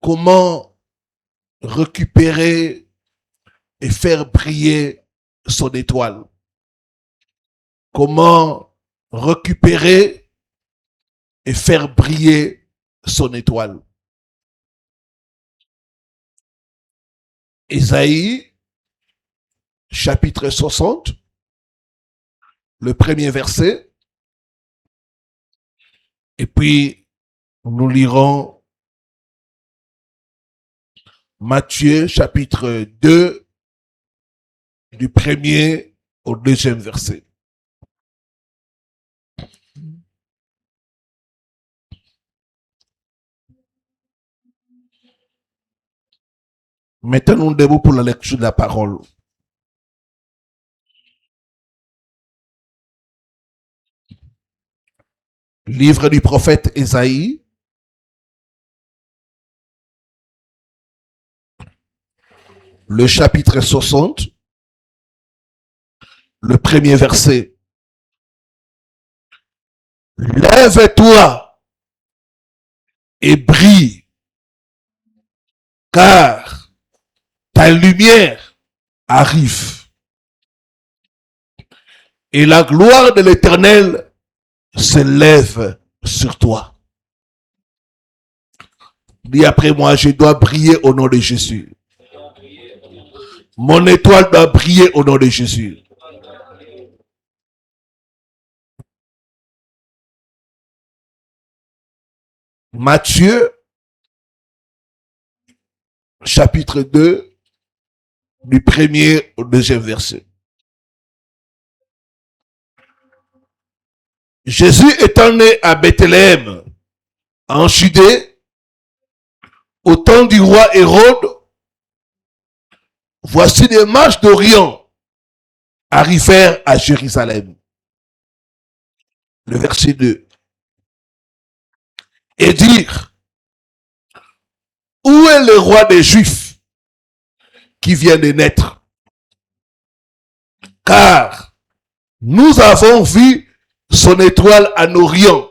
Comment récupérer et faire briller son étoile. Comment récupérer et faire briller son étoile. Ésaïe, chapitre 60, le premier verset. Et puis, nous lirons Matthieu, chapitre 2, du premier au deuxième verset. Mettons-nous debout pour la lecture de la parole. Livre du prophète Ésaïe, le chapitre 60, le premier verset. Lève-toi et brille, car ta lumière arrive. Et la gloire de l'Éternel se lève sur toi. Dis après moi, je dois briller au nom de Jésus. Mon étoile doit briller au nom de Jésus. Matthieu, chapitre 2, du premier au deuxième verset. Jésus étant né à Bethléem, en Judée, au temps du roi Hérode, voici des mages d'Orient arrivèrent à Jérusalem. Le verset 2. Et dire, où est le roi des Juifs qui vient de naître? Car nous avons vu son étoile en Orient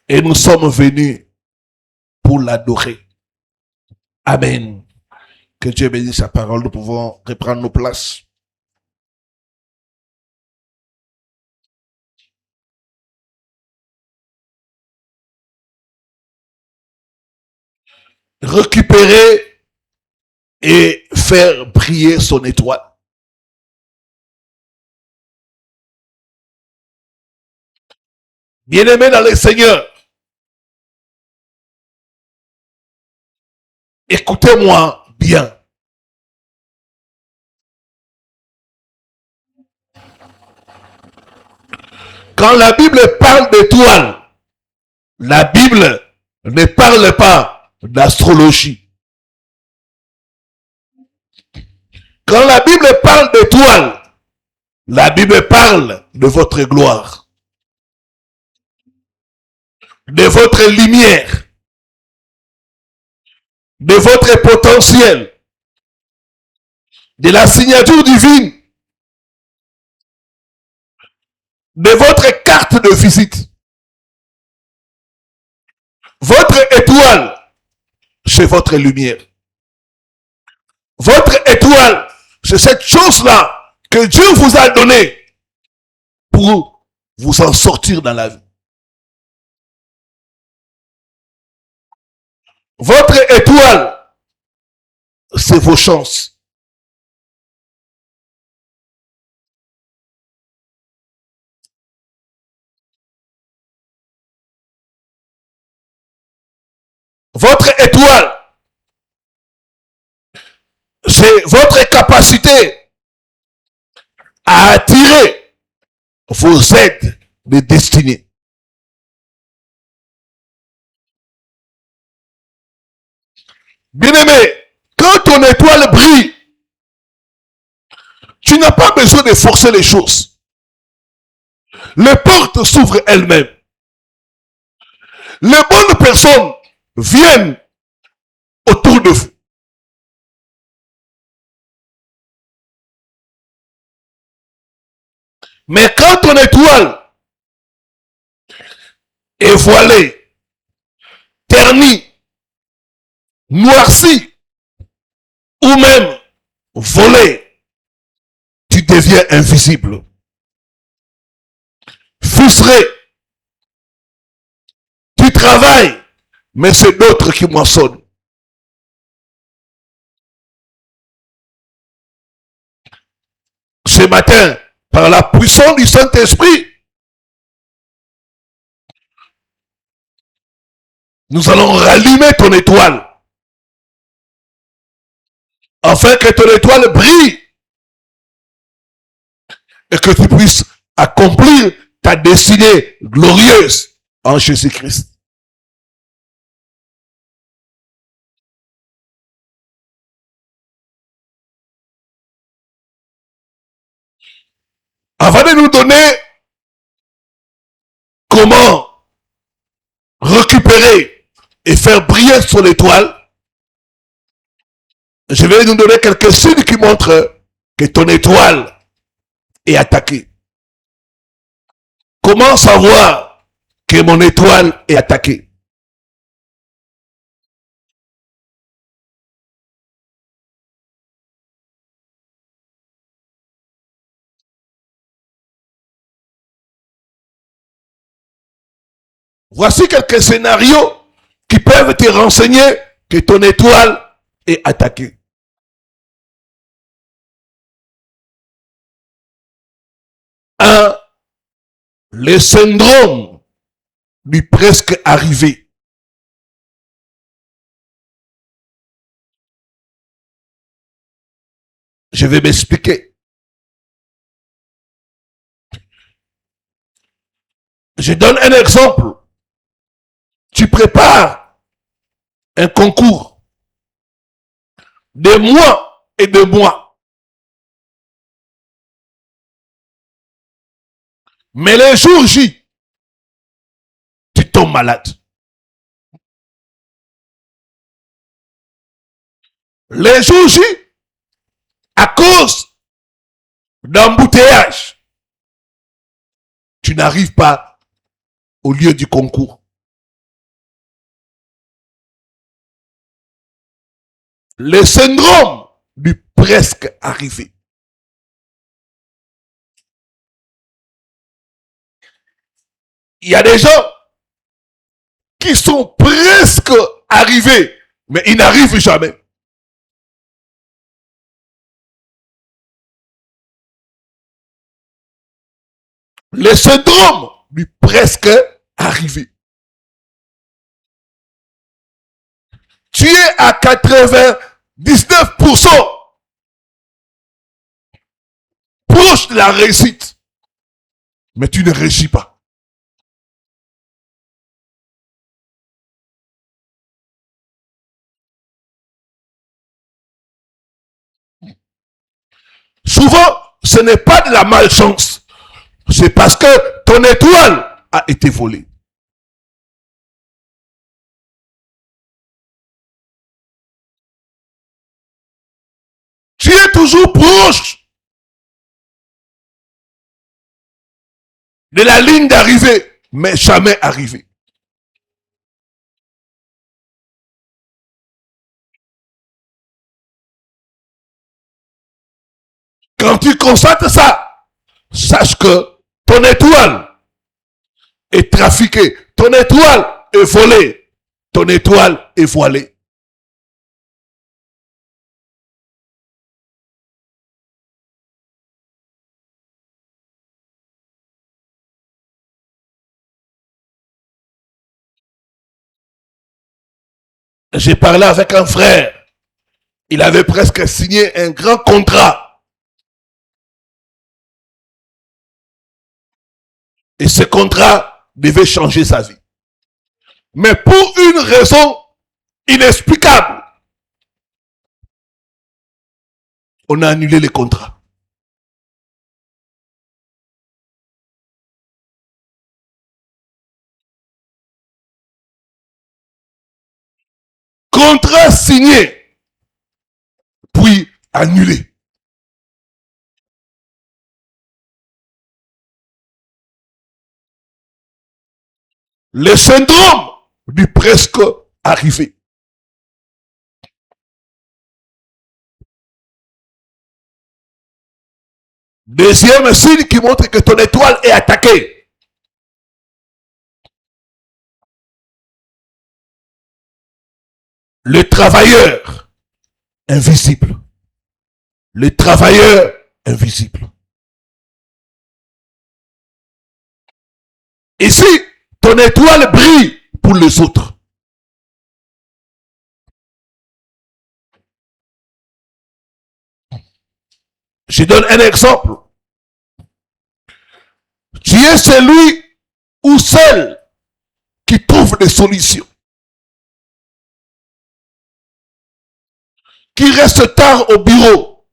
et nous sommes venus pour l'adorer. Amen. Que Dieu bénisse sa parole. Nous pouvons reprendre nos places. Récupérer et faire briller son étoile. Bien-aimés dans le Seigneur, écoutez-moi bien. Quand la Bible parle d'étoile, la Bible ne parle pas d'astrologie. Quand la Bible parle d'étoile, la Bible parle de votre gloire, de votre lumière, de votre potentiel, de la signature divine, de votre carte de visite. Votre étoile, c'est votre lumière. Votre étoile, c'est cette chose-là que Dieu vous a donnée pour vous en sortir dans la vie. Votre étoile, c'est vos chances. Votre étoile, c'est votre capacité à attirer vos aides de destinée. Bien-aimé, quand ton étoile brille, tu n'as pas besoin de forcer les choses. Les portes s'ouvrent elles-mêmes. Les bonnes personnes viennent autour de vous. Mais quand ton étoile et voilé, terni, noirci, ou même volé, tu deviens invisible. Frustré, tu travailles, mais c'est d'autres qui moissonnent. Ce matin, par la puissance du Saint-Esprit, nous allons rallumer ton étoile, afin que ton étoile brille et que tu puisses accomplir ta destinée glorieuse en Jésus-Christ. Avant de nous donner comment récupérer et faire briller son étoile, je vais nous donner quelques signes qui montrent que ton étoile est attaquée. Comment savoir que mon étoile est attaquée? Voici quelques scénarios qui peuvent te renseigner que ton étoile est attaquée. 1. Le syndrome du presque arrivé. Je vais m'expliquer. Je donne un exemple. Tu prépares un concours des mois et des mois. Mais les jours J, tu tombes malade. Les jours J, à cause d'embouteillage, tu n'arrives pas au lieu du concours. Le syndrome du presque arrivé. Il y a des gens qui sont presque arrivés, mais ils n'arrivent jamais. Le syndrome du presque arrivé. Tu es à 99% proche de la réussite, mais tu ne réussis pas. Souvent, ce n'est pas de la malchance, c'est parce que ton étoile a été volée. Tu es toujours proche de la ligne d'arrivée, mais jamais arrivé. Quand tu constates ça, sache que ton étoile est trafiquée, ton étoile est volée, ton étoile est voilée. J'ai parlé avec un frère, il avait presque signé un grand contrat. Et ce contrat devait changer sa vie. Mais pour une raison inexplicable, on a annulé les contrats. Contrat signé, puis annulé. Le syndrome du presque arrivé. Deuxième signe qui montre que ton étoile est attaquée. Le travailleur invisible. Le travailleur invisible. Ici, ton étoile brille pour les autres. Je donne un exemple. Tu es celui ou celle qui trouve des solutions, qui reste tard au bureau,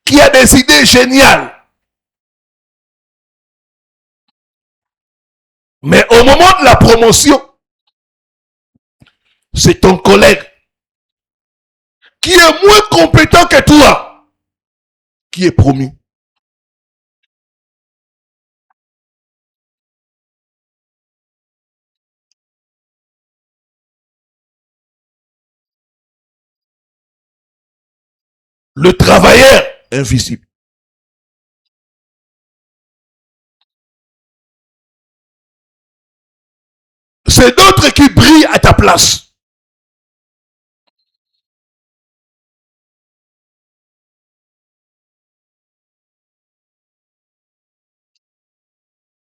qui a des idées géniales. Mais au moment de la promotion, c'est ton collègue qui est moins compétent que toi qui est promu. Le travailleur invisible. C'est d'autres qui brillent à ta place.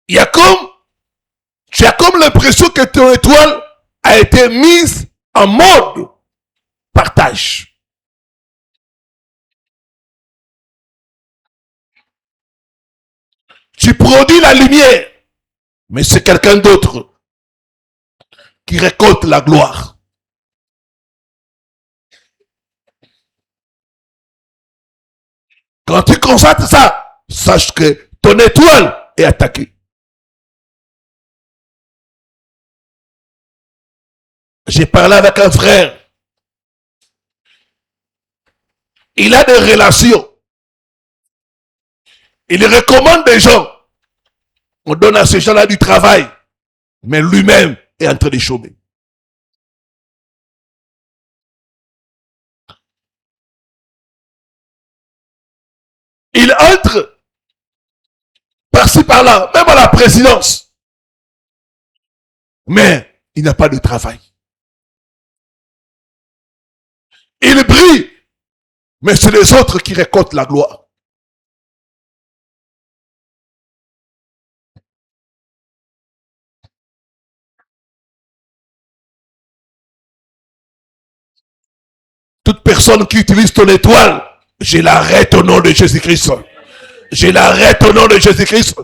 Il y a comme, tu as comme l'impression que ton étoile a été mise en mode partage. Tu produis la lumière, mais c'est quelqu'un d'autre qui récolte la gloire. Quand tu constates ça, sache que ton étoile est attaquée. J'ai parlé avec un frère. Il a des relations. Il recommande des gens. On donne à ces gens-là du travail. Mais lui-même est en train de chômer. Il entre par-ci par-là, même à la présidence. Mais il n'a pas de travail. Il brille, mais c'est les autres qui récoltent la gloire. Toute personne qui utilise ton étoile, je l'arrête au nom de Jésus-Christ. Je l'arrête au nom de Jésus-Christ.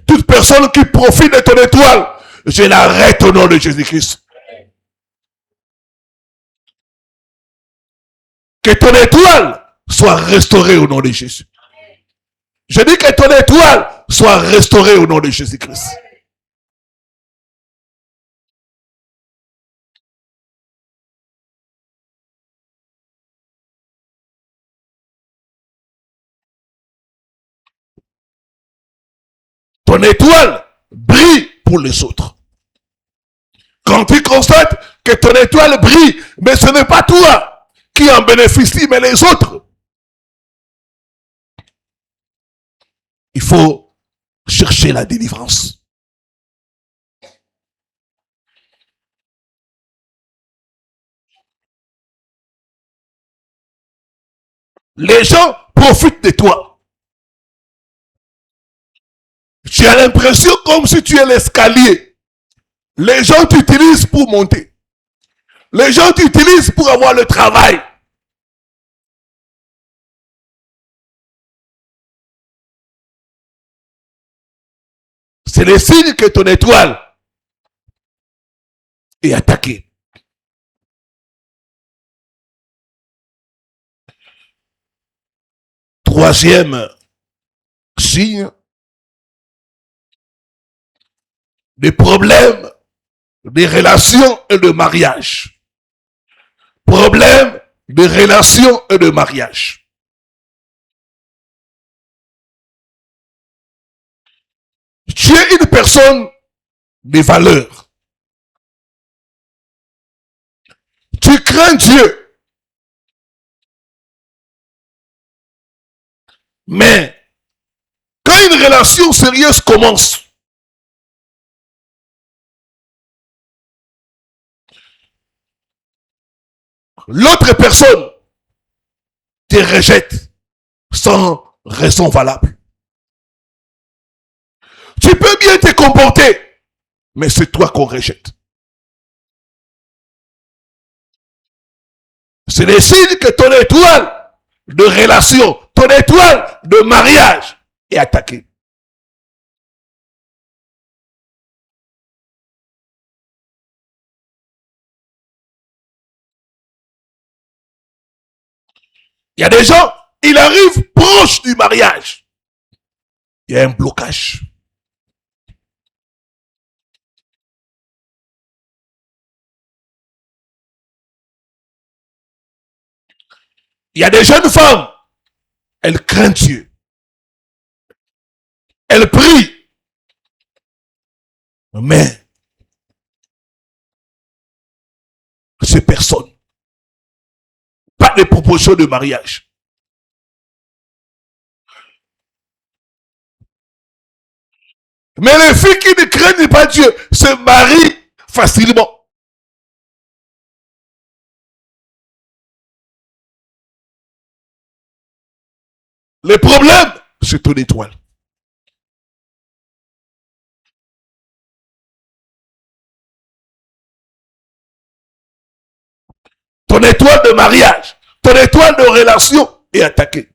Toute personne qui profite de ton étoile, je l'arrête au nom de Jésus-Christ. Que ton étoile soit restaurée au nom de Jésus. Je dis que ton étoile soit restaurée au nom de Jésus-Christ. Ton étoile brille pour les autres. Quand tu constates que ton étoile brille, mais ce n'est pas toi qui en bénéficie, mais les autres. Il faut chercher la délivrance. Les gens profitent de toi. Tu as l'impression comme si tu es l'escalier. Les gens t'utilisent pour monter. Les gens t'utilisent pour avoir le travail. C'est le signe que ton étoile est attaquée. Troisième signe, des problèmes des relations et de mariage. Problèmes de relations et de mariage. Tu es une personne de valeur. Tu crains Dieu. Mais quand une relation sérieuse commence, l'autre personne te rejette sans raison valable. Tu peux bien te comporter, mais c'est toi qu'on rejette. C'est le signe que ton étoile de relation, ton étoile de mariage est attaquée. Il y a des gens, ils arrivent proches du mariage. Il y a un blocage. Il y a des jeunes femmes, elles craignent Dieu. Elles prient. Mais ces personnes, pas de proposition de mariage. Mais les filles qui ne craignent pas Dieu se marient facilement. Le problème, c'est ton étoile. Ton étoile de mariage, ton étoile de relation est attaquée.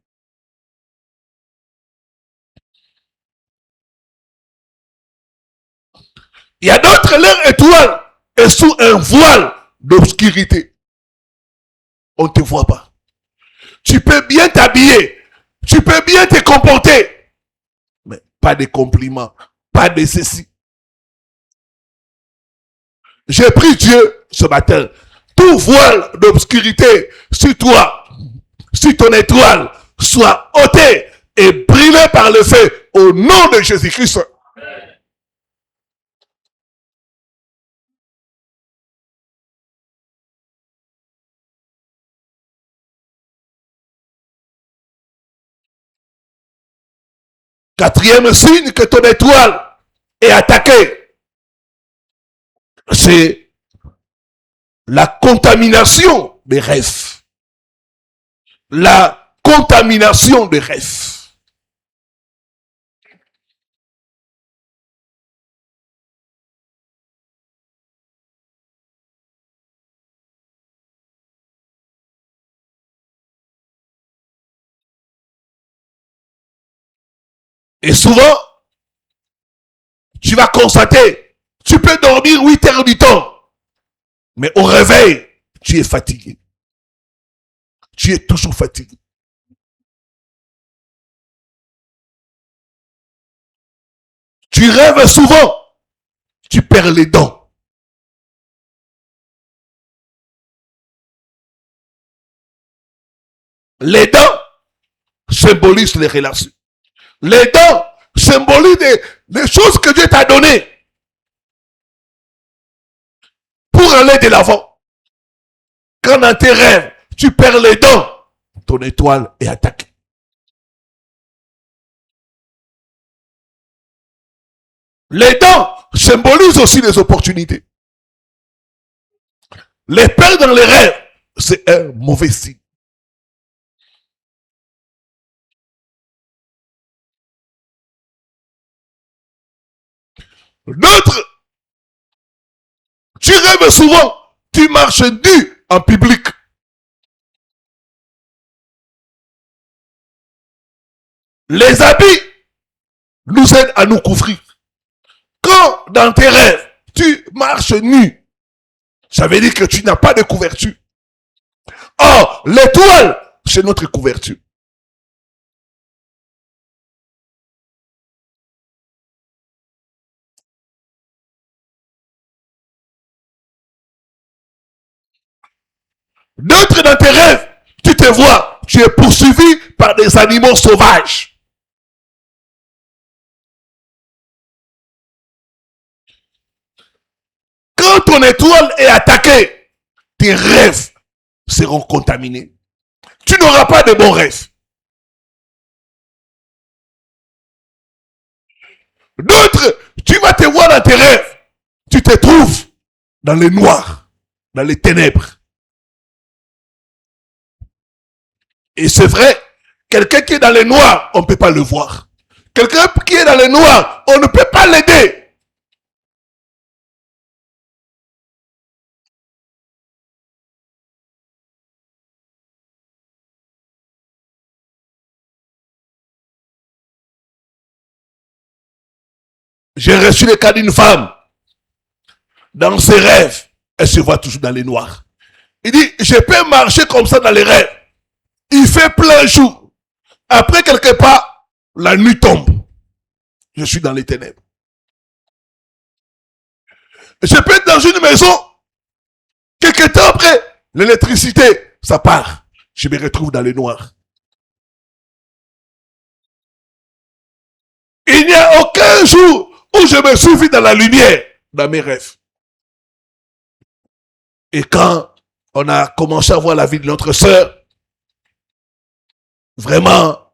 Il y a d'autres, leur étoile est sous un voile d'obscurité. On ne te voit pas. Tu peux bien t'habiller, tu peux bien te comporter, mais pas de compliments, pas de ceci. J'ai pris Dieu ce matin. Tout voile d'obscurité sur toi, sur ton étoile, soit ôté et brûlé par le feu au nom de Jésus-Christ. Quatrième signe que ton étoile est attaquée, c'est la contamination des rêves. La contamination des rêves. Et souvent, tu vas constater, tu peux dormir 8 heures du temps, mais au réveil, tu es fatigué. Tu es toujours fatigué. Tu rêves souvent, tu perds les dents. Les dents symbolisent les relations. Les dents symbolisent les choses que Dieu t'a données pour aller de l'avant. Quand dans tes rêves, tu perds les dents, ton étoile est attaquée. Les dents symbolisent aussi les opportunités. Les perdre dans les rêves, c'est un mauvais signe. D'autres, tu rêves souvent, tu marches nu en public. Les habits nous aident à nous couvrir. Quand dans tes rêves, tu marches nu, ça veut dire que tu n'as pas de couverture. Or, l'étoile, c'est notre couverture. D'autres dans tes rêves, tu te vois, tu es poursuivi par des animaux sauvages. ton étoile est attaquée, tes rêves seront contaminés. Tu n'auras pas de bons rêves. D'autres, tu vas te voir dans tes rêves. Tu te trouves dans le noir, dans les ténèbres. Et c'est vrai, quelqu'un qui est dans le noir, on ne peut pas le voir. Quelqu'un qui est dans le noir, on ne peut pas l'aider. J'ai reçu le cas d'une femme. Dans ses rêves, elle se voit toujours dans les noirs. Il dit, je peux marcher comme ça dans les rêves. Il fait plein jour. Après, quelque part, la nuit tombe. Je suis dans les ténèbres. Je peux être dans une maison. Quelque temps après, l'électricité, ça part. Je me retrouve dans les noirs. Il n'y a aucun jour où je me suis vu dans la lumière, dans mes rêves. Et quand on a commencé à voir la vie de notre sœur, vraiment,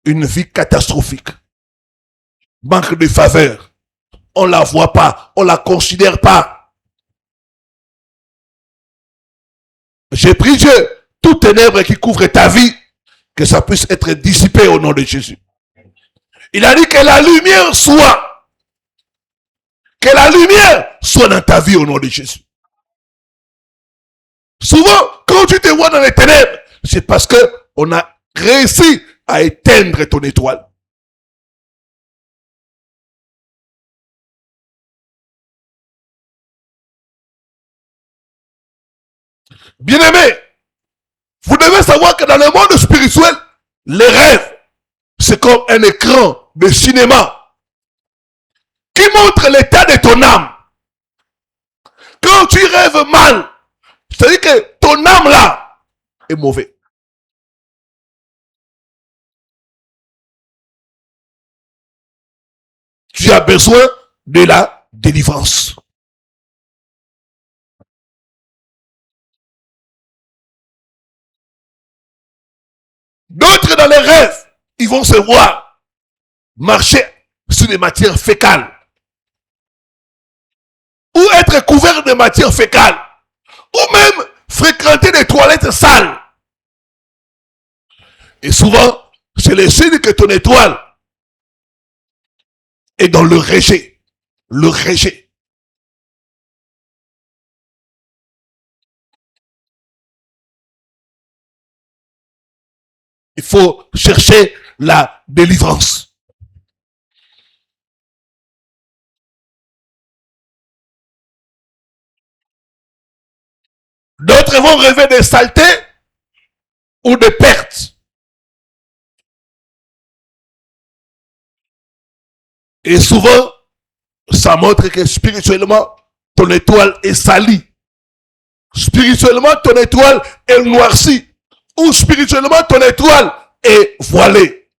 une vie catastrophique. Manque de faveur. On ne la voit pas, on ne la considère pas. J'ai pris Dieu, toute ténèbre qui couvre ta vie, que ça puisse être dissipé au nom de Jésus. Il a dit que la lumière soit. Que la lumière soit dans ta vie au nom de Jésus. Souvent, quand tu te vois dans les ténèbres, c'est parce qu'on a réussi à éteindre ton étoile. Bien-aimé, vous devez savoir que dans le monde spirituel, les rêves, c'est comme un écran de cinéma qui montre l'état de ton âme. Quand tu rêves mal, c'est-à-dire que ton âme là est mauvaise. Tu as besoin de la délivrance. D'autres dans les rêves, ils vont se voir marcher sur des matières fécales ou être couverts de matières fécales ou même fréquenter des toilettes sales. Et souvent, c'est le signe que ton étoile est dans le rejet. Le rejet. Il faut chercher la délivrance. D'autres vont rêver des saletés ou des pertes. Et souvent, ça montre que spirituellement, ton étoile est salie. Spirituellement, ton étoile est noircie. Ou spirituellement, ton étoile est voilée.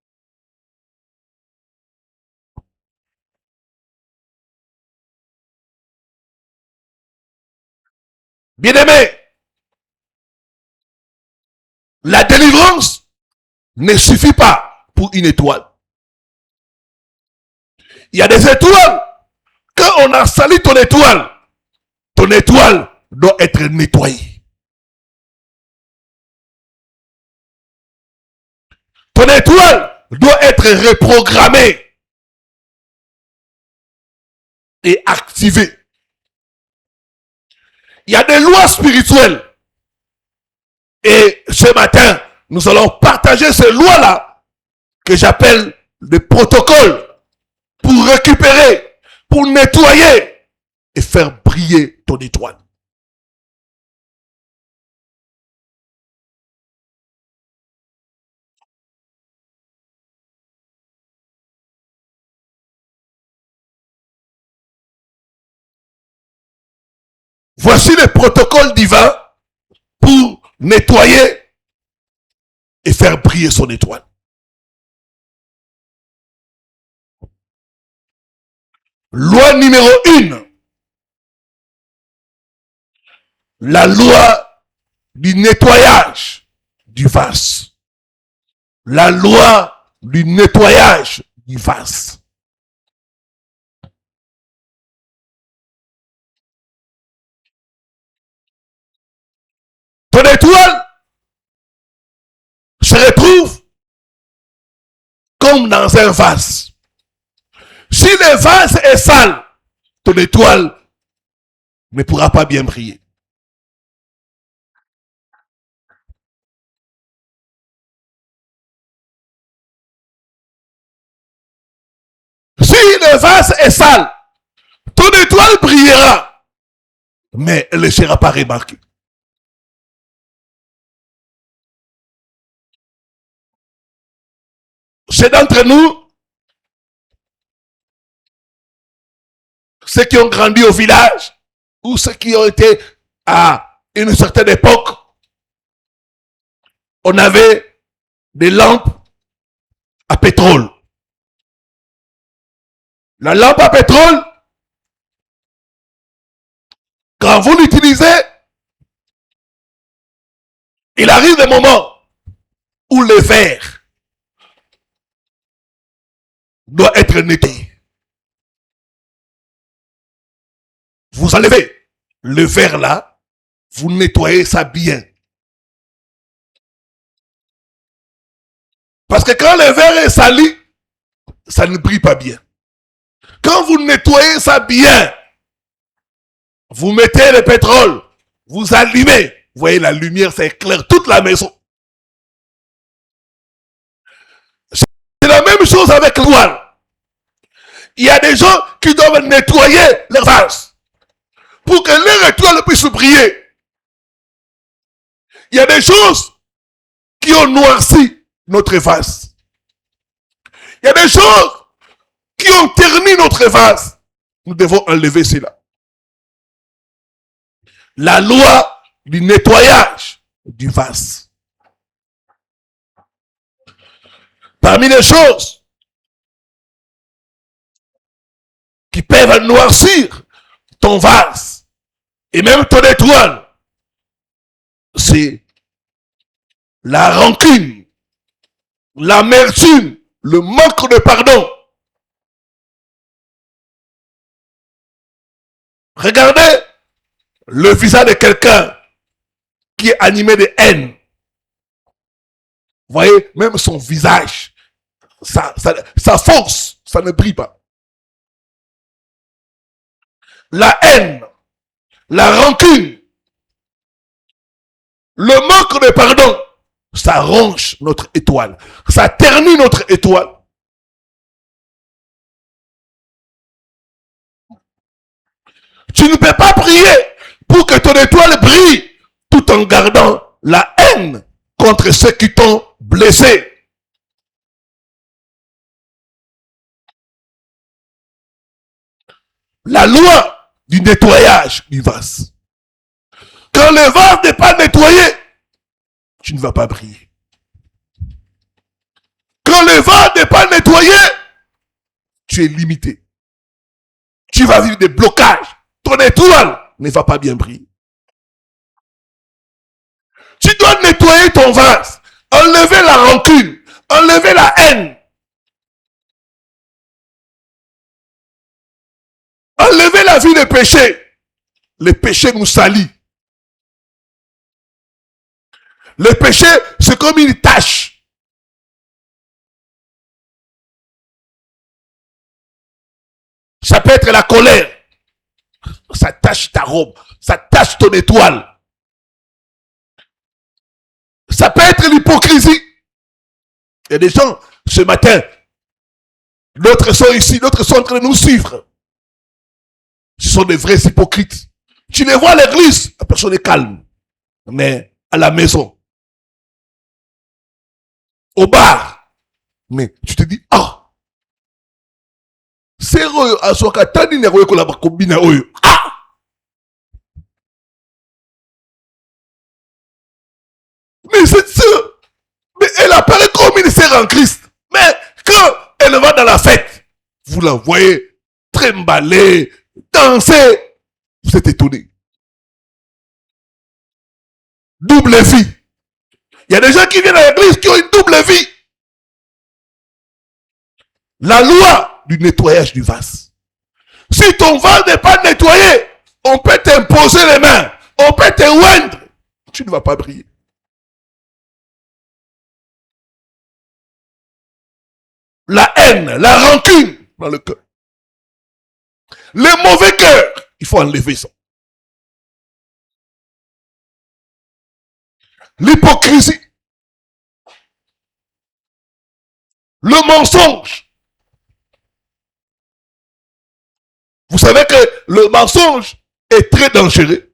Bien-aimé, la délivrance ne suffit pas pour une étoile. Il y a des étoiles. Quand on a sali ton étoile doit être nettoyée. Ton étoile doit être reprogrammée et activée. Il y a des lois spirituelles. Et ce matin, nous allons partager ces lois-là que j'appelle des protocoles pour récupérer, pour nettoyer et faire briller ton étoile. Voici les protocoles divins pour nettoyer et faire briller son étoile. Loi numéro 1. La loi du nettoyage du vase. La loi du nettoyage du vase. Ton étoile se retrouve comme dans un vase. Si le vase est sale, ton étoile ne pourra pas bien briller. Si le vase est sale, ton étoile brillera, mais elle ne sera pas remarquée. C'est d'entre nous, ceux qui ont grandi au village, ou ceux qui ont été à une certaine époque, on avait des lampes à pétrole. La lampe à pétrole, quand vous l'utilisez, il arrive des moments où le verre doit être nettoyé. Vous enlevez le verre là, vous nettoyez ça bien. Parce que quand le verre est sali, ça ne brille pas bien. Quand vous nettoyez ça bien, vous mettez le pétrole, vous allumez, vous voyez la lumière s'éclaire toute la maison. C'est la même chose avec l'étoile. Il y a des gens qui doivent nettoyer leur vase pour que leur étoile puisse briller. Il y a des choses qui ont noirci notre vase. Il y a des choses qui ont terni notre vase. Nous devons enlever cela. La loi du nettoyage du vase. Parmi les choses qui peuvent noircir ton vase et même ton étoile, c'est la rancune, l'amertume, le manque de pardon. Regardez le visage de quelqu'un qui est animé de haine. Vous voyez, même son visage, sa force, ça ne brille pas. La haine, la rancune, le manque de pardon, ça ronge notre étoile, ça ternit notre étoile. Tu ne peux pas prier pour que ton étoile brille tout en gardant la haine contre ceux qui t'ont blessé. La loi du nettoyage du vase. Quand le vase n'est pas nettoyé, tu ne vas pas briller. Quand le vase n'est pas nettoyé, tu es limité. Tu vas vivre des blocages. Ton étoile ne va pas bien briller. Tu dois nettoyer ton vase, enlever la rancune, enlever la haine, enlever la vie de péché. Le péché nous salit. Le péché, c'est comme une tache. Ça peut être la colère. Ça tache ta robe. Ça tache ton étoile. Ça peut être l'hypocrisie. Il y a des gens, ce matin, d'autres sont ici, d'autres sont en train de nous suivre. Ce sont des vrais hypocrites. Tu les vois à l'église, la personne est calme. Mais à la maison, au bar, mais tu te dis, ah, c'est oyo asoka tani ne ko la bakobina oyo. Ah! Mais c'est sûr. Mais elle apparaît comme une sœur en Christ. Mais quand elle va dans la fête, vous la voyez trimballer, danser. Vous êtes étonné. double vie. Il y a des gens qui viennent à l'église qui ont une double vie. La loi du nettoyage du vase. Si ton vase n'est pas nettoyé, on peut t'imposer les mains, on peut te oindre. Tu ne vas pas briller. La haine, la rancune dans le cœur. Les mauvais cœurs, il faut enlever ça. L'hypocrisie. Le mensonge. Vous savez que le mensonge est très dangereux.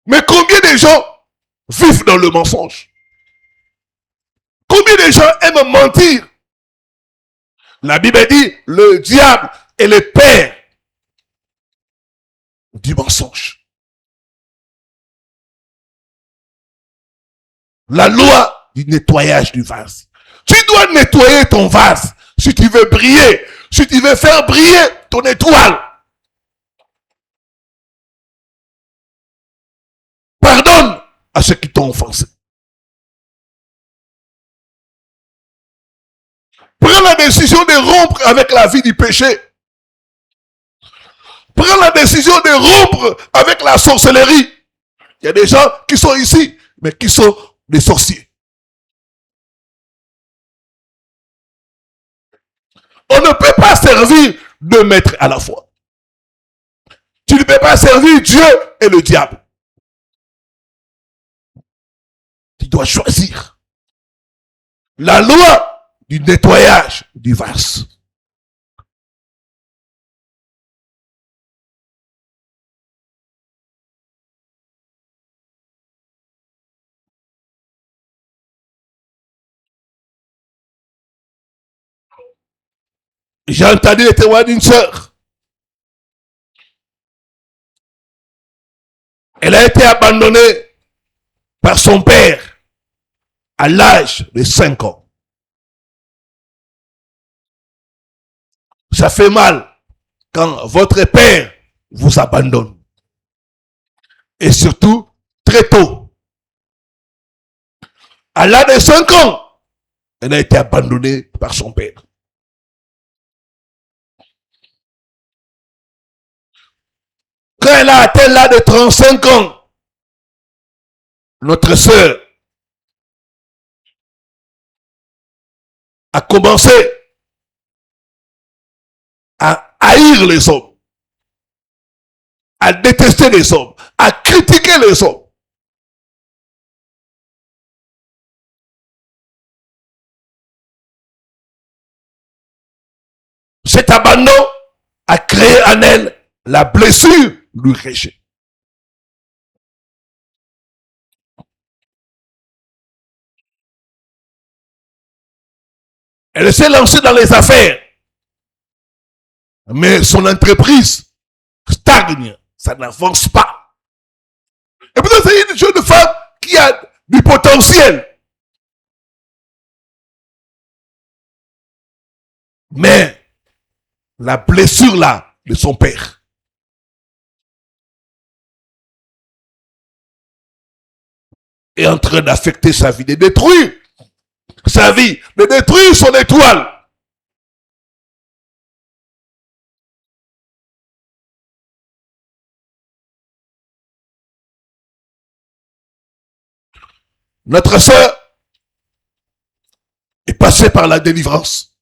Mais combien de gens vivent dans le mensonge? Combien de gens aiment mentir? La Bible dit, le diable est le père du mensonge. La loi du nettoyage du vase. Tu dois nettoyer ton vase si tu veux briller, si tu veux faire briller ton étoile. Pardonne à ceux qui t'ont offensé. Prends la décision de rompre avec la vie du péché. Prends la décision de rompre avec la sorcellerie. Il y a des gens qui sont ici, mais qui sont des sorciers. On ne peut pas servir deux maîtres à la fois. Tu ne peux pas servir Dieu et le diable. Tu dois choisir la loi du nettoyage du vase. J'ai entendu les témoignages d'une sœur. Elle a été abandonnée par son père à l'âge de 5 ans. Ça fait mal quand votre père vous abandonne. Et surtout, très tôt. À l'âge de 5 ans, elle a été abandonnée par son père. Quand elle a atteint l'âge de 35 ans, notre sœur a commencé à haïr les hommes, à détester les hommes, à critiquer les hommes. Cet abandon a créé en elle la blessure du rejet. Elle s'est lancée dans les affaires, mais son entreprise stagne, ça n'avance pas. Et pourtant, c'est une jeune femme qui a du potentiel. Mais la blessure là de son père est en train d'affecter sa vie, de détruire sa vie, de détruire son étoile. Notre sœur est passée par la délivrance.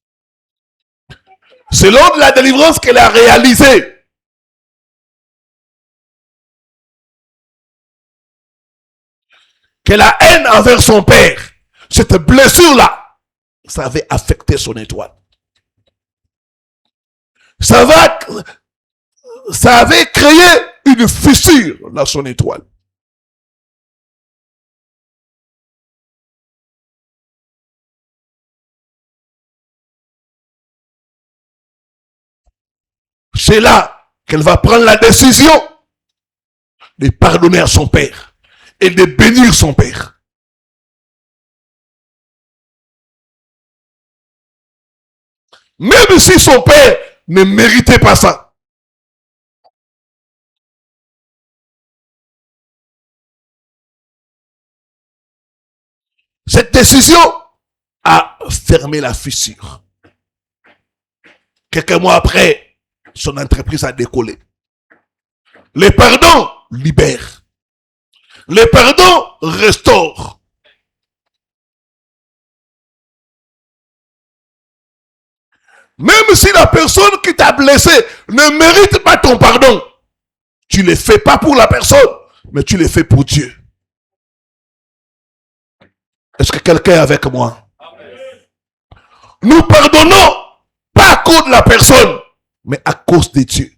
C'est lors de la délivrance qu'elle a réalisé que la haine envers son père, cette blessure-là, ça avait affecté son étoile. Ça avait créé une fissure dans son étoile. C'est là qu'elle va prendre la décision de pardonner à son père et de bénir son père. Même si son père ne méritait pas ça. Cette décision a fermé la fissure. Quelques mois après, son entreprise a décollé. Les pardons libèrent. Les pardons restaurent. Même si la personne qui t'a blessé ne mérite pas ton pardon, tu ne le fais pas pour la personne, mais tu le fais pour Dieu. Est-ce que quelqu'un est avec moi? Nous pardonnons pas à cause de la personne, mais à cause de Dieu.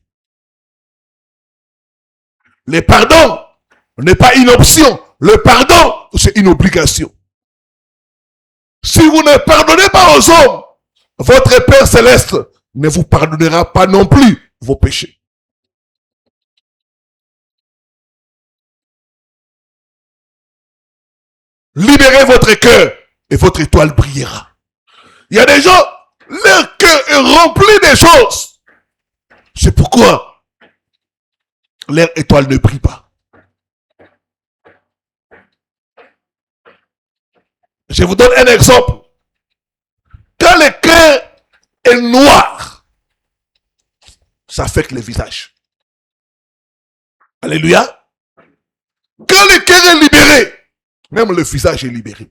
Le pardon n'est pas une option. Le pardon, c'est une obligation. Si vous ne pardonnez pas aux hommes, votre Père Céleste ne vous pardonnera pas non plus vos péchés. Libérez votre cœur et votre étoile brillera. Il y a des gens, leur cœur est rempli de choses. C'est pourquoi leur étoile ne brille pas. Je vous donne un exemple. Quand le cœur est noir, ça affecte le visage. Alléluia. Quand le cœur est libéré, même le visage est libéré.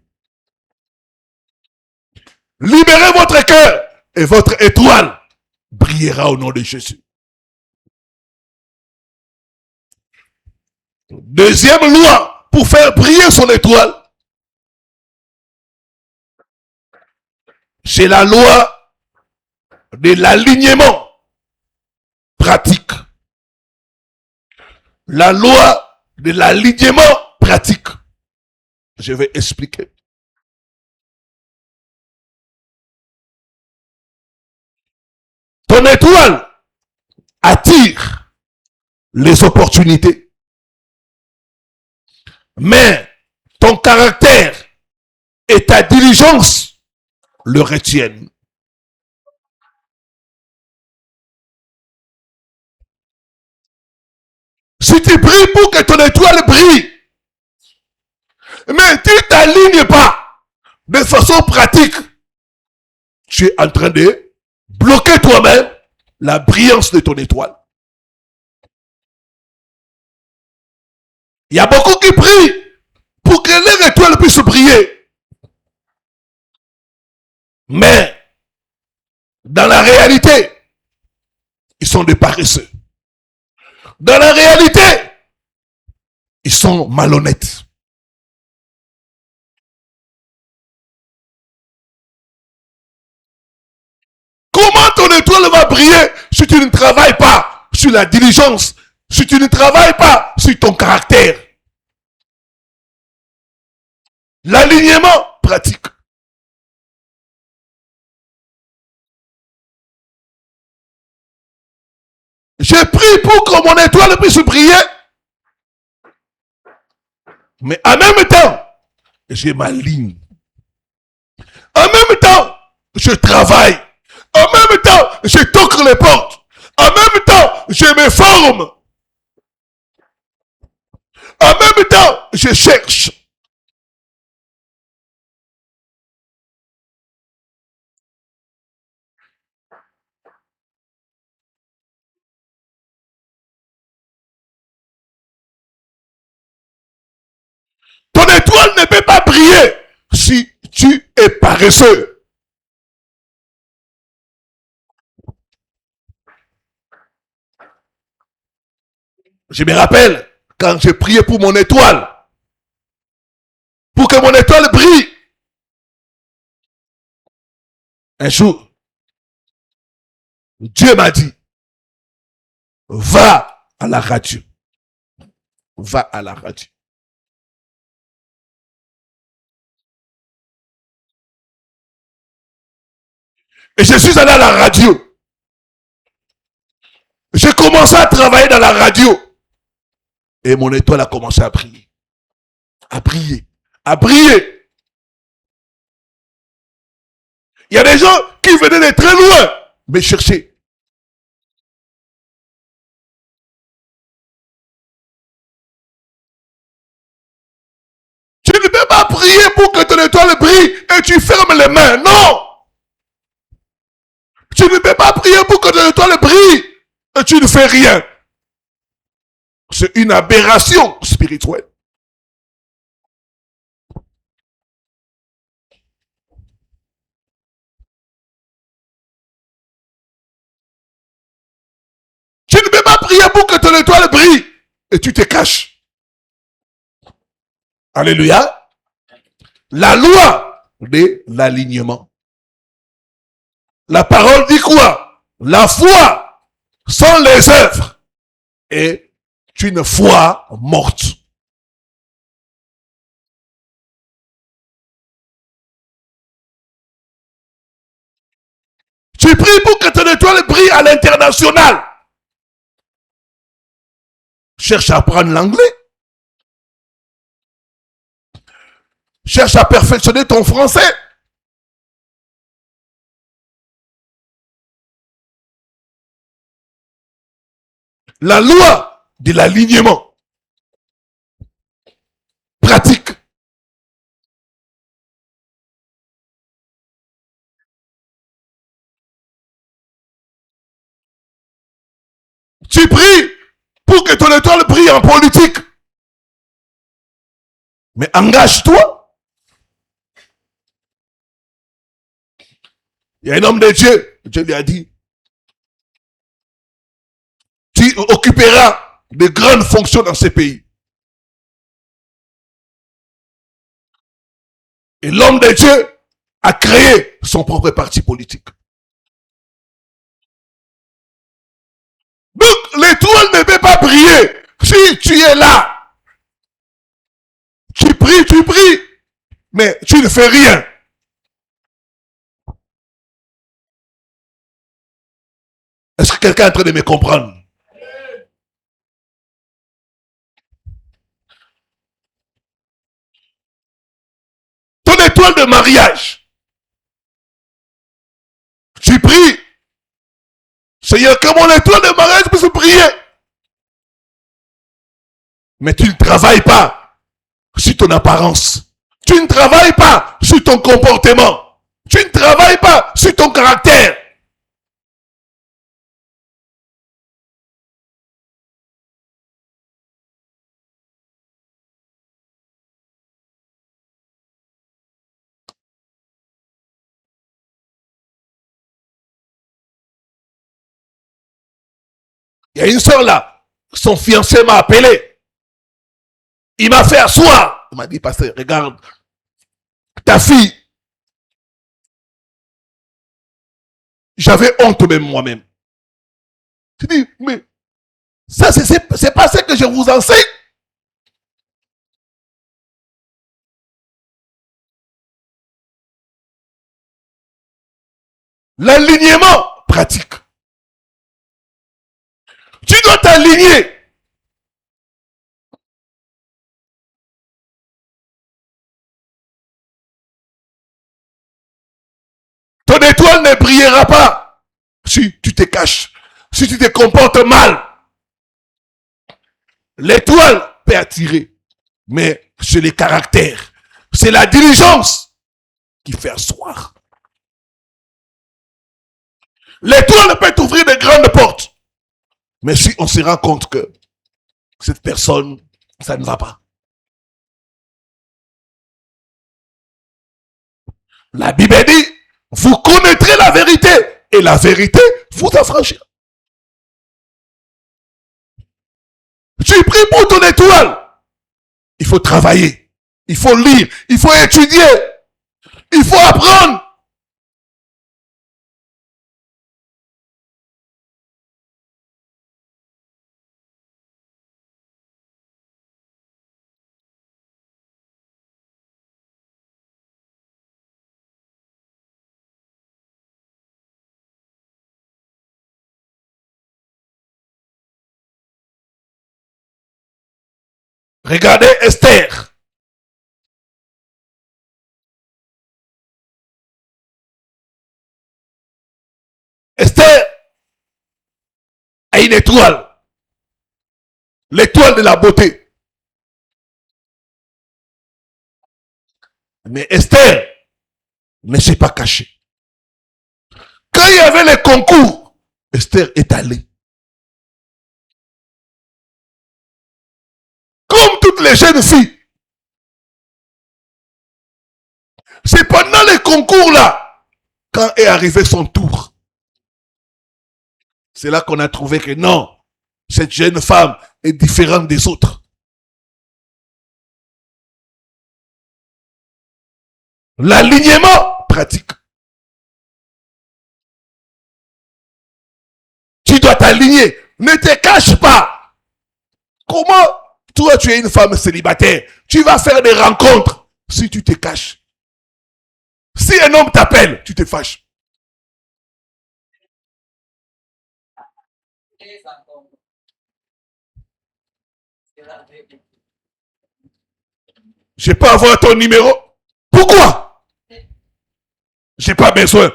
Libérez votre cœur et votre étoile brillera au nom de Jésus. Deuxième loi pour faire briller son étoile, c'est la loi de l'alignement pratique. La loi de l'alignement pratique. Je vais expliquer. Ton étoile attire les opportunités. Mais ton caractère et ta diligence le retiennent. Si tu pries pour que ton étoile brille, mais tu ne t'alignes pas de façon pratique, tu es en train de bloquer toi-même la brillance de ton étoile. Il y a beaucoup qui prient pour que leur étoile puisse briller. Mais, dans la réalité, ils sont des paresseux. Dans la réalité, ils sont malhonnêtes. Comment ton étoile va briller si tu ne travailles pas sur la diligence, si tu ne travailles pas sur ton caractère? L'alignement pratique. J'ai prié pour que mon étoile puisse briller, mais en même temps, je m'aligne. En même temps, je travaille. En même temps, je toque les portes. En même temps, je me forme. En même temps, je cherche. Ton étoile ne peut pas briller si tu es paresseux. Je me rappelle quand j'ai prié pour mon étoile, pour que mon étoile brille. Un jour, Dieu m'a dit, va à la radio. Va à la radio. Et je suis allé à la radio. J'ai commencé à travailler dans la radio. Et mon étoile a commencé à briller. À briller. À briller. Il y a des gens qui venaient de très loin me chercher. Tu ne peux pas prier pour que ton étoile brille et tu fermes les mains. Non. Tu ne peux pas prier pour que ton étoile brille et tu ne fais rien. C'est une aberration spirituelle. Tu ne peux pas prier pour que ton étoile brille et tu te caches. Alléluia. La loi de l'alignement. La parole dit quoi? La foi sans les œuvres est une foi morte. Tu pries pour que ton étoile brille à l'international. Cherche à apprendre l'anglais. Cherche à perfectionner ton français. La loi de l'alignement. Pratique. Tu pries pour que ton étoile brille en politique. Mais engage-toi. Il y a un homme de Dieu. Dieu lui a dit, tu occuperas de grandes fonctions dans ces pays. Et l'homme de Dieu a créé son propre parti politique. Donc, l'étoile ne peut pas briller si tu es là. Tu pries, mais tu ne fais rien. Est-ce que quelqu'un est en train de me comprendre? Ton étoile de mariage, tu pries. Seigneur, que mon étoile de mariage puisse briller. Mais tu ne travailles pas sur ton apparence. Tu ne travailles pas sur ton comportement. Tu ne travailles pas sur ton caractère. Il y a une soeur là, son fiancé m'a appelé. Il m'a fait asseoir. Il m'a dit, pasteur, regarde, ta fille, j'avais honte même moi-même. Je dis, mais ça, c'est pas ce que je vous enseigne. L'alignement pratique. Tu dois t'aligner. Ton étoile ne brillera pas si tu te caches, si tu te comportes mal. L'étoile peut attirer, mais c'est le caractère, c'est la diligence qui fait asseoir. L'étoile peut t'ouvrir de grandes portes, mais si on se rend compte que cette personne, ça ne va pas. La Bible dit, vous connaîtrez la vérité et la vérité vous affranchira. Tu pries pour ton étoile. Il faut travailler, il faut lire, il faut étudier, il faut apprendre. Regardez Esther. Esther a une étoile. L'étoile de la beauté. Mais Esther ne s'est pas cachée. Quand il y avait les concours, Esther est allée. Comme toutes les jeunes filles. C'est pendant les concours là, quand est arrivé son tour. C'est là qu'on a trouvé que non, cette jeune femme est différente des autres. L'alignement pratique. Tu dois t'aligner. Ne te cache pas. Comment toi tu es une femme célibataire, tu vas faire des rencontres si tu te caches. Si un homme t'appelle, tu te fâches. Je peux avoir ton numéro. Pourquoi? J'ai pas besoin.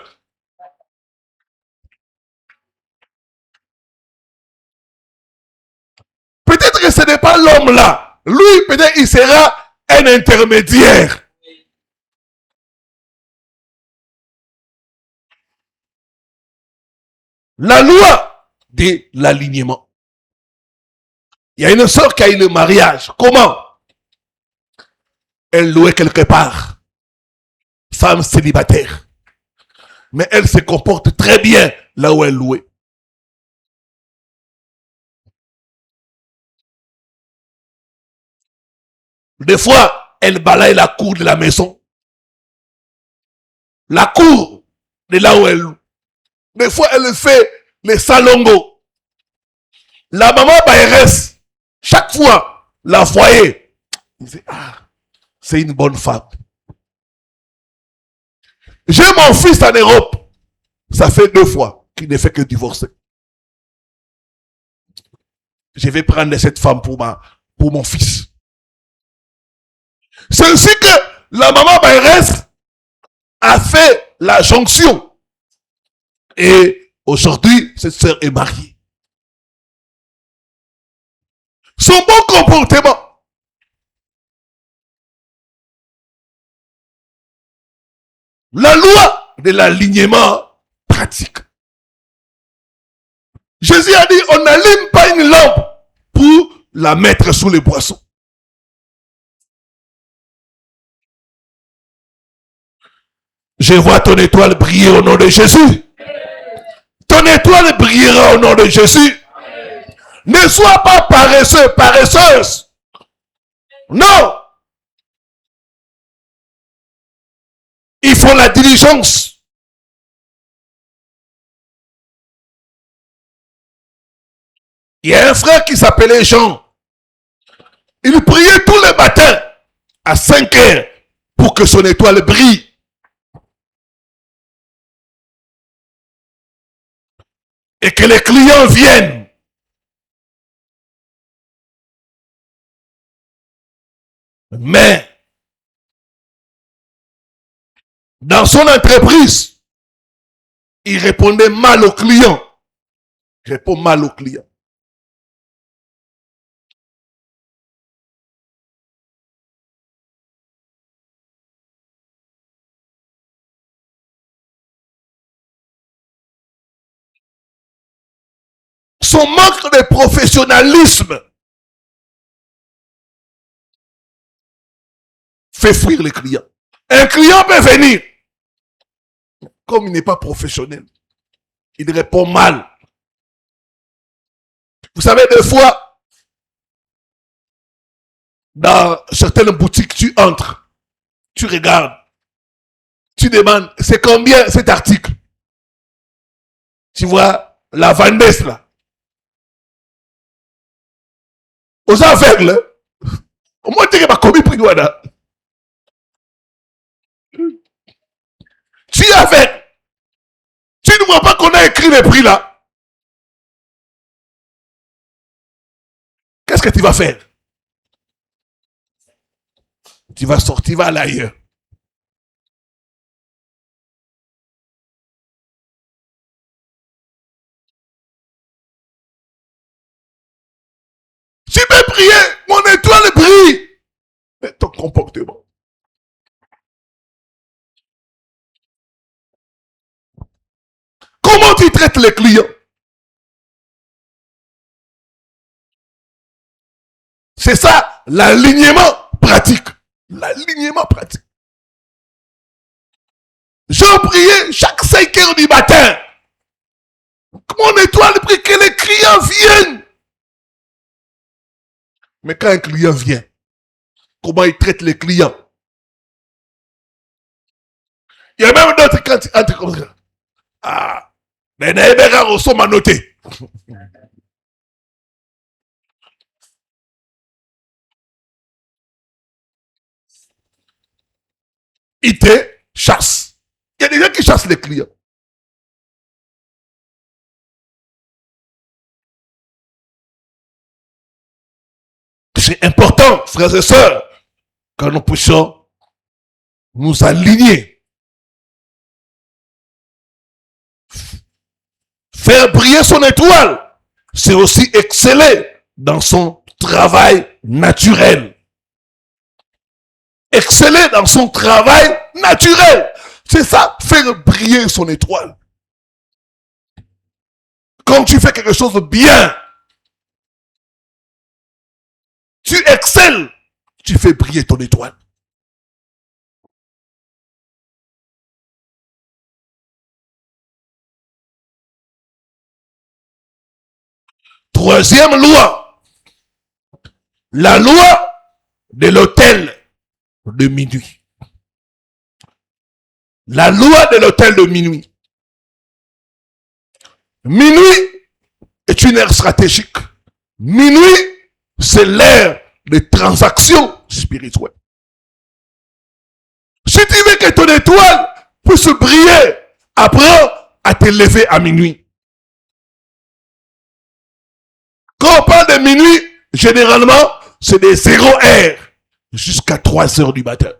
Peut-être que ce n'est pas l'homme là. Lui, peut-être il sera un intermédiaire. La loi de l'alignement. Il y a une sœur qui a eu le mariage. Comment? Elle louait quelque part. Femme célibataire. Mais elle se comporte très bien là où elle louait. Des fois, elle balaye la cour de la maison. La cour de là où elle loue. Des fois, elle fait les salongos. La maman Bayrès, chaque fois, la foyer. Il dit, ah, c'est une bonne femme. J'ai mon fils en Europe. Ça fait 2 fois qu'il ne fait que divorcer. Je vais prendre cette femme pour mon fils. C'est ainsi que la maman Bayrès a fait la jonction. Et aujourd'hui, cette sœur est mariée. Son bon comportement. La loi de l'alignement pratique. Jésus a dit, on n'allume pas une lampe pour la mettre sous les boissons. Je vois ton étoile briller au nom de Jésus. Ton étoile brillera au nom de Jésus. Ne sois pas paresseux, paresseuse. Non. Il faut la diligence. Il y a un frère qui s'appelait Jean. Il priait tous les matins à 5 heures pour que son étoile brille. Et que les clients viennent. Mais dans son entreprise, il répondait mal aux clients. Il répond mal aux clients. Son manque de professionnalisme fait fuir les clients. Un client peut venir. Comme il n'est pas professionnel, il répond mal. Vous savez, des fois, dans certaines boutiques, tu entres, tu regardes, tu demandes, c'est combien cet article? Tu vois, la vendeuse là. Aux aveugles, au moins tu n'as pas commis prix douane. Tu es aveugle. Tu ne vois pas qu'on a écrit les prix là. Qu'est-ce que tu vas faire? Tu vas sortir, tu vas aller ailleurs. Tu peux prier, mon étoile brille. Mais ton comportement. Comment tu traites les clients? C'est ça, l'alignement pratique. L'alignement pratique. J'ai prié chaque 5 heures du matin. Mon étoile prie que les clients viennent. Mais quand un client vient, comment il traite les clients? Il y a même d'autres quand tu entres comme ça. Ah, mais Naïbera reçoit ma noté. Il te chasse. Il y a des gens qui chassent les clients. C'est important, frères et sœurs, que nous puissions nous aligner. Faire briller son étoile, c'est aussi exceller dans son travail naturel. Exceller dans son travail naturel. C'est ça, faire briller son étoile. Quand tu fais quelque chose de bien, tu excelles, tu fais briller ton étoile. Troisième loi, la loi de l'hôtel de minuit. La loi de l'hôtel de minuit. Minuit est une ère stratégique. Minuit, c'est l'ère des transactions spirituelles. Si tu veux que ton étoile puisse briller, apprends à te lever à minuit. Quand on parle de minuit, généralement, c'est des 0 heures jusqu'à 3 heures du matin.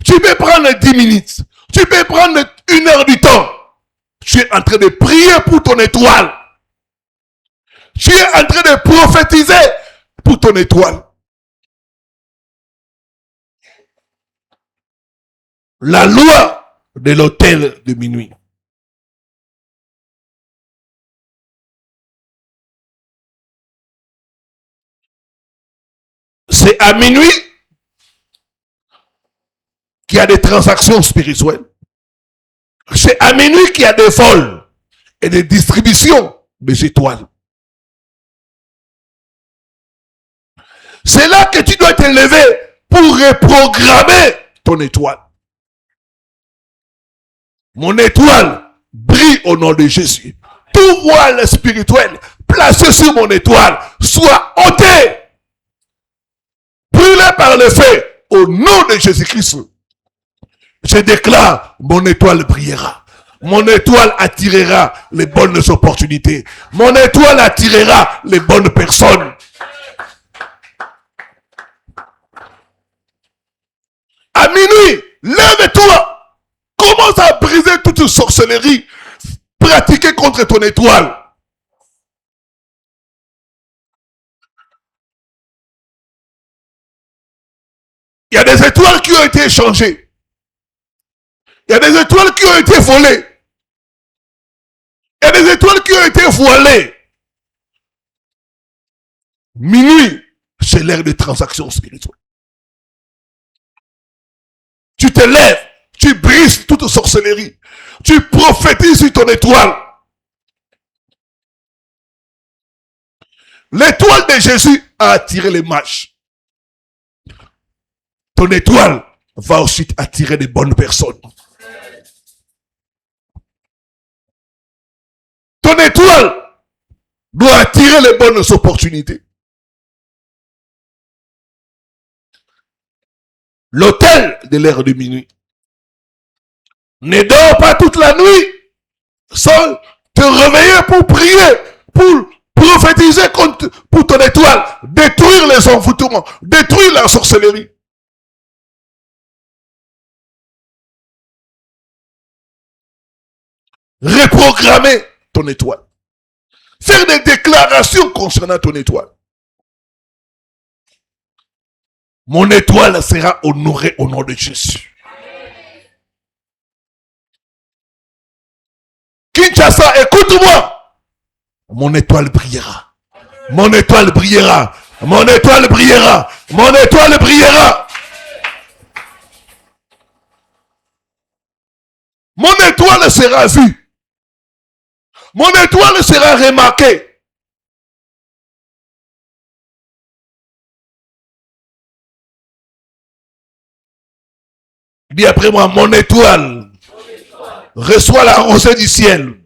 Tu peux prendre 10 minutes. Tu peux prendre 1 heure du temps. Tu es en train de prier pour ton étoile. Tu es en train de prophétiser pour ton étoile. La loi de l'hôtel de minuit. C'est à minuit qu'il y a des transactions spirituelles. C'est à minuit qu'il y a des vols et des distributions des étoiles. C'est là que tu dois te lever pour reprogrammer ton étoile. Mon étoile brille au nom de Jésus. Tout voile spirituel placé sur mon étoile soit ôté, brûlé par le feu au nom de Jésus-Christ. Je déclare, mon étoile brillera. Mon étoile attirera les bonnes opportunités. Mon étoile attirera les bonnes personnes. À minuit, lève-toi. Commence à briser toute sorcellerie pratiquée contre ton étoile. Il y a des étoiles qui ont été échangées. Il y a des étoiles qui ont été volées. Il y a des étoiles qui ont été voilées. Minuit, c'est l'ère de transactions spirituelles. Tu te lèves, tu brises toute sorcellerie. Tu prophétises sur ton étoile. L'étoile de Jésus a attiré les mages. Ton étoile va aussi attirer des bonnes personnes. Ton étoile doit attirer les bonnes opportunités. L'hôtel de l'heure de minuit. Ne dors pas toute la nuit sans te réveiller pour prier, pour prophétiser pour ton étoile, détruire les envoûtements, détruire la sorcellerie. Reprogrammer ton étoile. Faire des déclarations concernant ton étoile. Mon étoile sera honorée au nom de Jésus. Kinshasa, écoute-moi. Mon étoile brillera. Mon étoile brillera. Mon étoile brillera. Mon étoile brillera. Mon étoile sera vue. Mon étoile sera remarquée. Dis après moi, mon étoile reçoit la rosée du ciel.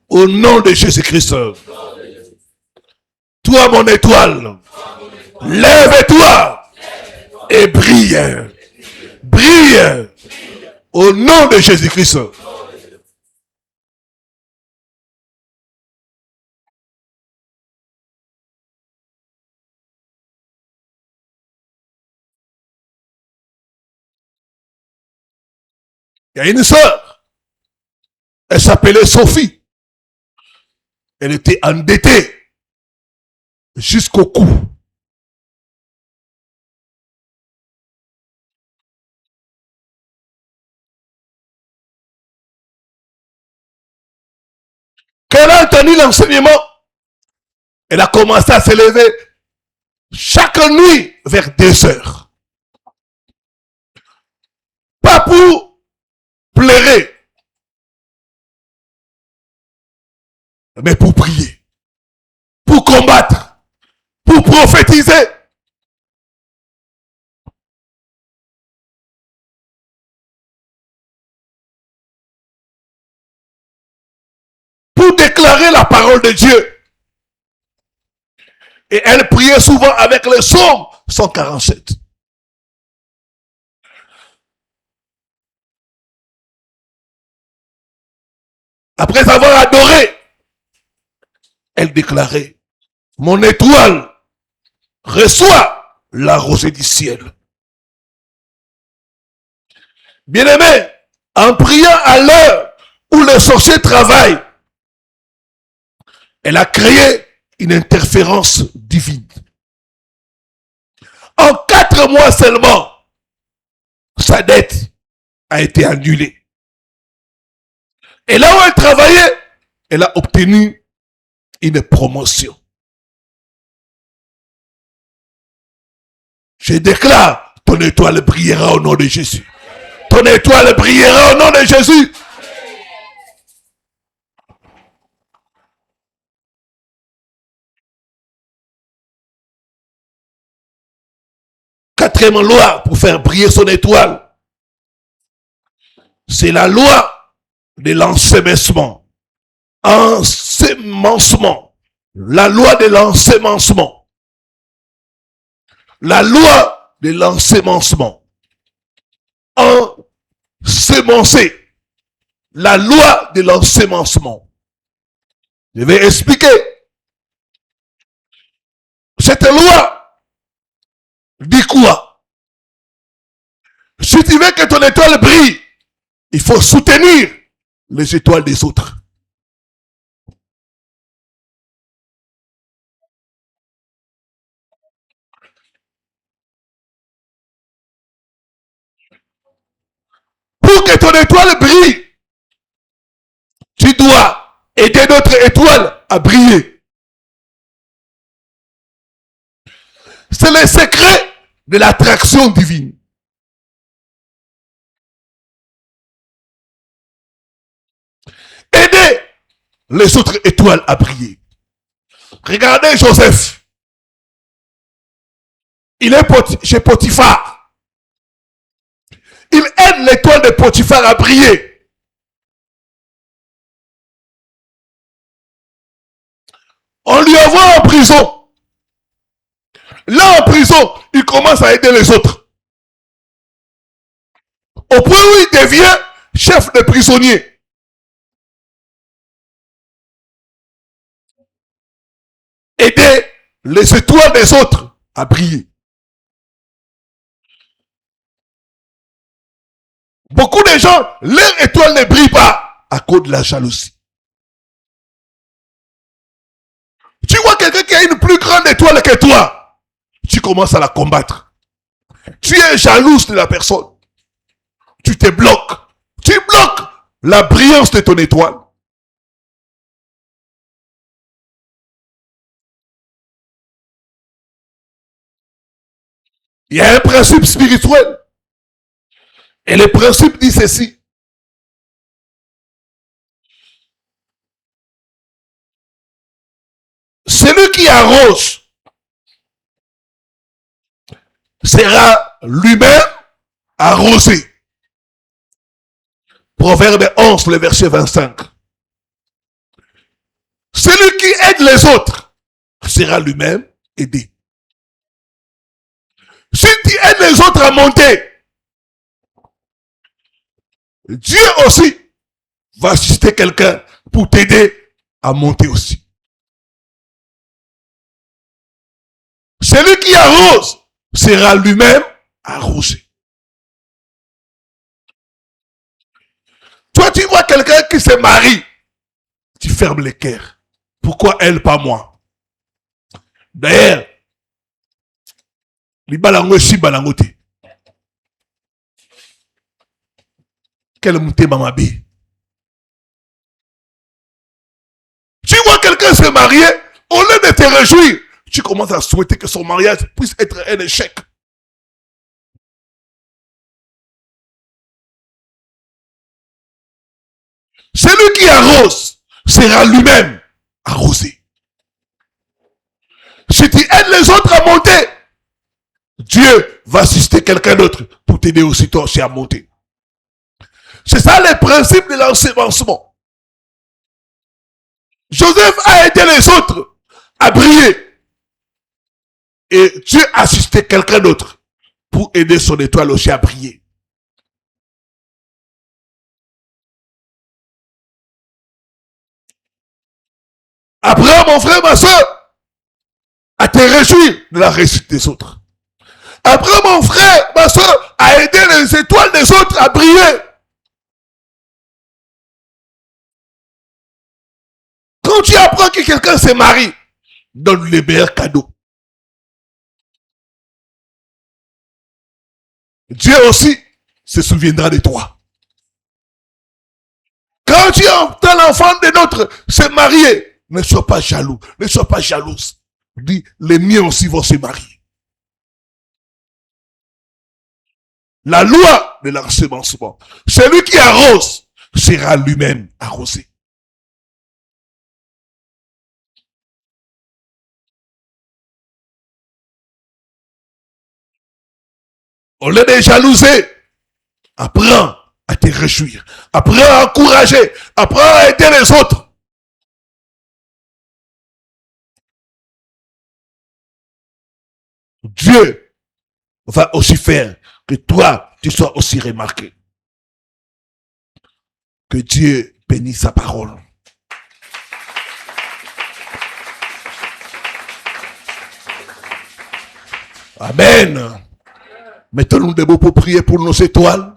Au nom de Jésus-Christ. Toi, mon étoile, lève-toi et brille. Brille. Au nom de Jésus-Christ. Il y a une sœur. Elle s'appelait Sophie. Elle était endettée jusqu'au cou. Quand elle a entendu l'enseignement, elle a commencé à se lever chaque nuit vers 2 heures. Pas pour pleurer, mais pour prier, pour combattre, pour prophétiser. Pour déclarer la parole de Dieu. Et elle priait souvent avec le psaume 147. Après avoir adoré, elle déclarait, mon étoile reçoit la rosée du ciel. Bien-aimé, en priant à l'heure où les sorciers travaillent, elle a créé une interférence divine. En 4 mois seulement, sa dette a été annulée. Et là où elle travaillait, elle a obtenu une promotion. Je déclare, ton étoile brillera au nom de Jésus. Ton étoile brillera au nom de Jésus. Quatrième loi pour faire briller son étoile, c'est la loi de l'ensemencement. Ensemencement. La loi de l'ensemencement. La loi de l'ensemencement. Ensemencer. La loi de l'ensemencement. Je vais expliquer. Cette loi dit quoi? Si tu veux que ton étoile brille, il faut soutenir les étoiles des autres. Pour que ton étoile brille, tu dois aider notre étoile à briller. C'est le secret de l'attraction divine. Aider les autres étoiles à briller. Regardez Joseph. Il est chez Potiphar. Il aide l'étoile de Potiphar à briller. On lui envoie en prison. Là, en prison, il commence à aider les autres. Au point où il devient chef de prisonnier. Aider les étoiles des autres à briller. Beaucoup de gens, leur étoile ne brille pas à cause de la jalousie. Tu vois quelqu'un qui a une plus grande étoile que toi, tu commences à la combattre. Tu es jalouse de la personne. Tu te bloques. Tu bloques la brillance de ton étoile. Il y a un principe spirituel. Et le principe dit ceci. Celui qui arrose sera lui-même arrosé. Proverbe 11, le verset 25. Celui qui aide les autres sera lui-même aidé. Si tu aides les autres à monter, Dieu aussi va assister quelqu'un pour t'aider à monter aussi. Celui qui arrose sera lui-même arrosé. Toi, tu vois quelqu'un qui se marie, tu fermes les cœurs. Pourquoi elle, pas moi? D'ailleurs, les balango si balangote. Quel mouté mamabi. Tu vois quelqu'un se marier, au lieu de te réjouir, tu commences à souhaiter que son mariage puisse être un échec. Celui qui arrose sera lui-même arrosé. Si tu aides les autres à monter, Dieu va assister quelqu'un d'autre pour t'aider aussi toi aussi à monter. C'est ça le principe de l'ensemencement. Joseph a aidé les autres à briller. Et Dieu a assisté quelqu'un d'autre pour aider son étoile aussi à briller. Apprends, mon frère, ma soeur, à te réjouir de la réussite des autres. Apprends, mon frère, ma soeur, à aider les étoiles des autres à briller. Quand tu apprends que quelqu'un se marie, donne les meilleurs cadeaux. Dieu aussi se souviendra de toi. Quand tu entends l'enfant de l'autre se marier, ne sois pas jaloux, ne sois pas jalouse. Dis, les miens aussi vont se marier. La loi de l'ensemencement. Celui qui arrose sera lui-même arrosé. Au lieu de jalouser, apprends à te réjouir. Apprends à encourager. Apprends à aider les autres. Dieu va aussi faire que toi, tu sois aussi remarqué. Que Dieu bénisse sa parole. Amen. Mettons-nous debout pour prier pour nos étoiles.